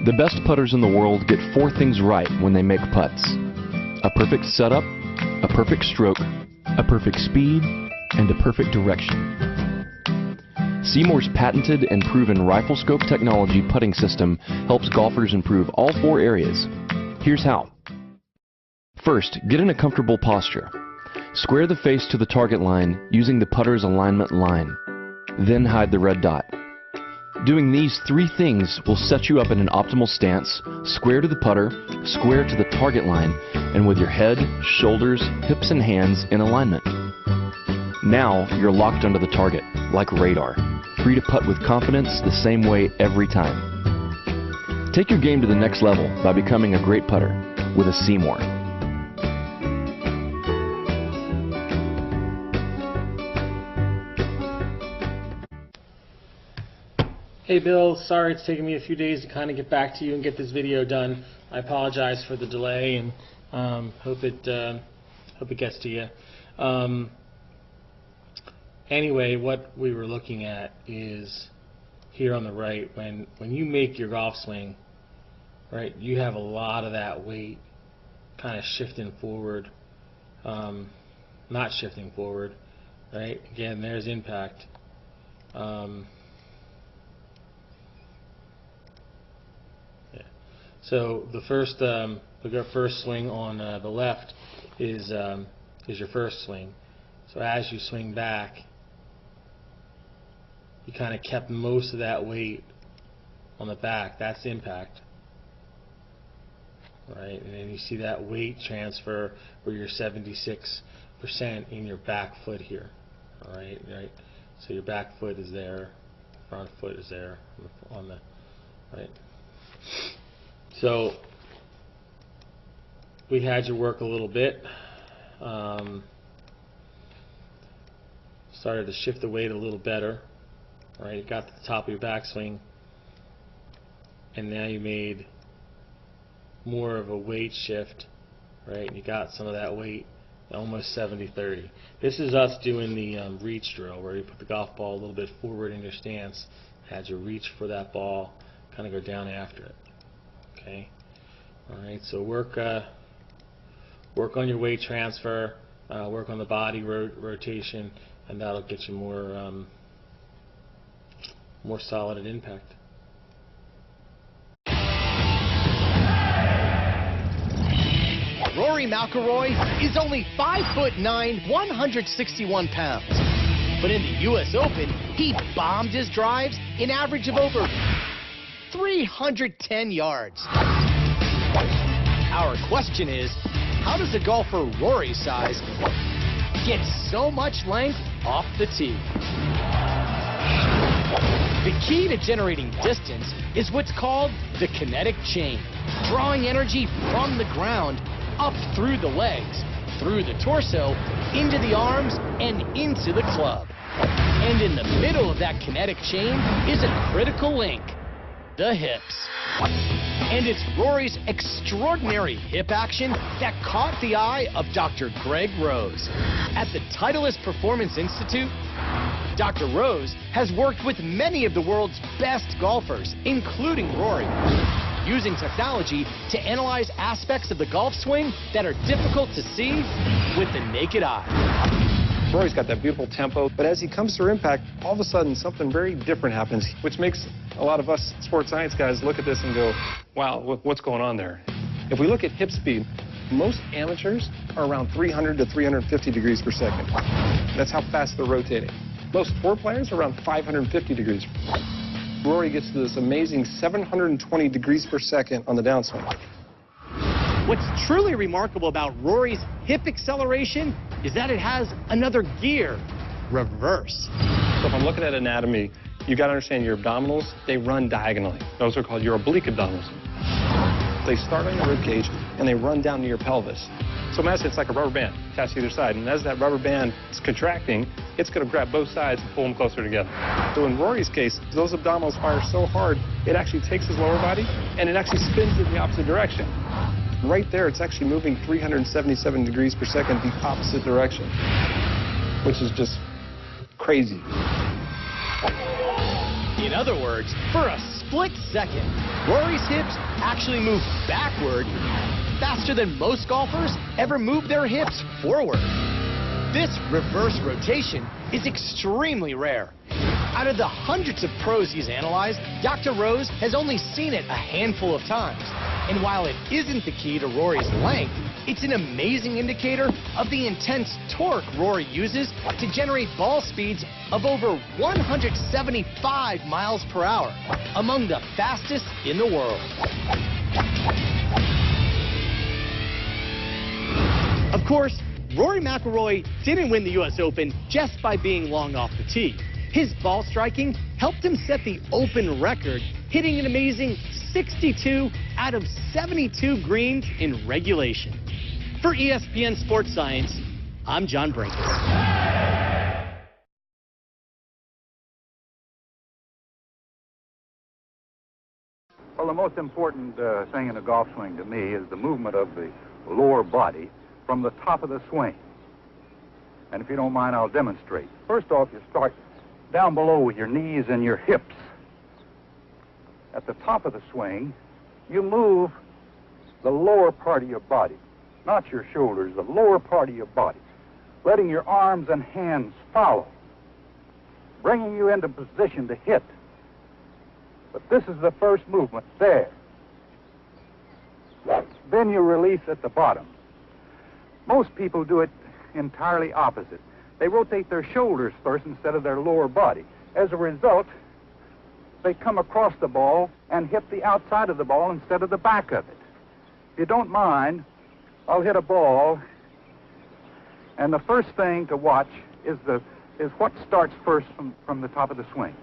The best putters in the world get 4 things right when they make putts: a perfect setup, a perfect stroke, a perfect speed, and a perfect direction. Seymour's patented and proven rifle scope technology putting system helps golfers improve all 4 areas. Here's how. First, get in a comfortable posture. Square the face to the target line using the putter's alignment line. Then hide the red dot. Doing these 3 things will set you up in an optimal stance, square to the putter, square to the target line, and with your head, shoulders, hips, and hands in alignment. Now you're locked onto the target, like radar, free to putt with confidence the same way every time. Take your game to the next level by becoming a great putter with a Seymour. Hey Bill, sorry it's taken me a few days to kind of get back to you and get this video done. I apologize for the delay and hope it gets to you. Anyway, what we were looking at is here on the right, when you make your golf swing, right, you have a lot of that weight kind of shifting forward, not shifting forward, right? Again, there's impact. So the first swing on the left is your first swing. So as you swing back, you kind of kept most of that weight on the back. That's impact, right? And then you see that weight transfer where you're 76% in your back foot here. All right, right. So your back foot is there, front foot is there on the right. So we had you work a little bit, started to shift the weight a little better, right? You got to the top of your backswing, and now you made more of a weight shift, right? And you got some of that weight, almost 70-30. This is us doing the reach drill, where you put the golf ball a little bit forward in your stance, had you reach for that ball, kind of go down after it. Okay. All right. So work on your weight transfer, work on the body rotation, and that'll get you more solid at impact. Rory McIlroy is only 5'9", 161 pounds. But in the U.S. Open, he bombed his drives an average of over 310 yards. Our question is, how does a golfer Rory's size get so much length off the tee? The key to generating distance is what's called the kinetic chain, drawing energy from the ground up through the legs, through the torso, into the arms, and into the club. And in the middle of that kinetic chain is a critical link: the hips. And it's Rory's extraordinary hip action that caught the eye of Dr. Greg Rose. At the Titleist Performance Institute, Dr. Rose has worked with many of the world's best golfers, including Rory, using technology to analyze aspects of the golf swing that are difficult to see with the naked eye. Rory's got that beautiful tempo, but as he comes through impact, all of a sudden something very different happens, which makes a lot of us sports science guys look at this and go, wow, what's going on there? If we look at hip speed, most amateurs are around 300 to 350 degrees per second. That's how fast they're rotating. Most tour players are around 550 degrees. Rory gets to this amazing 720 degrees per second on the downswing. What's truly remarkable about Rory's hip acceleration is that it has another gear: reverse. So if I'm looking at anatomy, you got to understand your abdominals, they run diagonally. Those are called your oblique abdominals. They start on your rib cage and they run down to your pelvis. So imagine it's like a rubber band attached to either side, and as that rubber band is contracting, it's going to grab both sides and pull them closer together. So in Rory's case, those abdominals fire so hard, it actually takes his lower body and it actually spins in the opposite direction. Right there, it's actually moving 377 degrees per second the opposite direction, which is just crazy. In other words, for a split second, Rory's hips actually move backward faster than most golfers ever move their hips forward. This reverse rotation is extremely rare. Out of the hundreds of pros he's analyzed, Dr. Rose has only seen it a handful of times. And while it isn't the key to Rory's length, it's an amazing indicator of the intense torque Rory uses to generate ball speeds of over 175 miles per hour, among the fastest in the world. Of course, Rory McIlroy didn't win the U.S. Open just by being long off the tee. His ball striking helped him set the Open record, hitting an amazing 62 out of 72 greens in regulation. For ESPN Sports Science, I'm John Brinkus. Well, the most important thing in a golf swing to me is the movement of the lower body from the top of the swing. And if you don't mind, I'll demonstrate. First off, you start down below with your knees and your hips. At the top of the swing, you move the lower part of your body, not your shoulders, the lower part of your body, letting your arms and hands follow, bringing you into position to hit. But this is the first movement there. Then you release at the bottom. Most people do it entirely opposite. They rotate their shoulders first instead of their lower body. As a result, they come across the ball and hit the outside of the ball instead of the back of it. If you don't mind, I'll hit a ball, and the first thing to watch is what starts first from the top of the swing.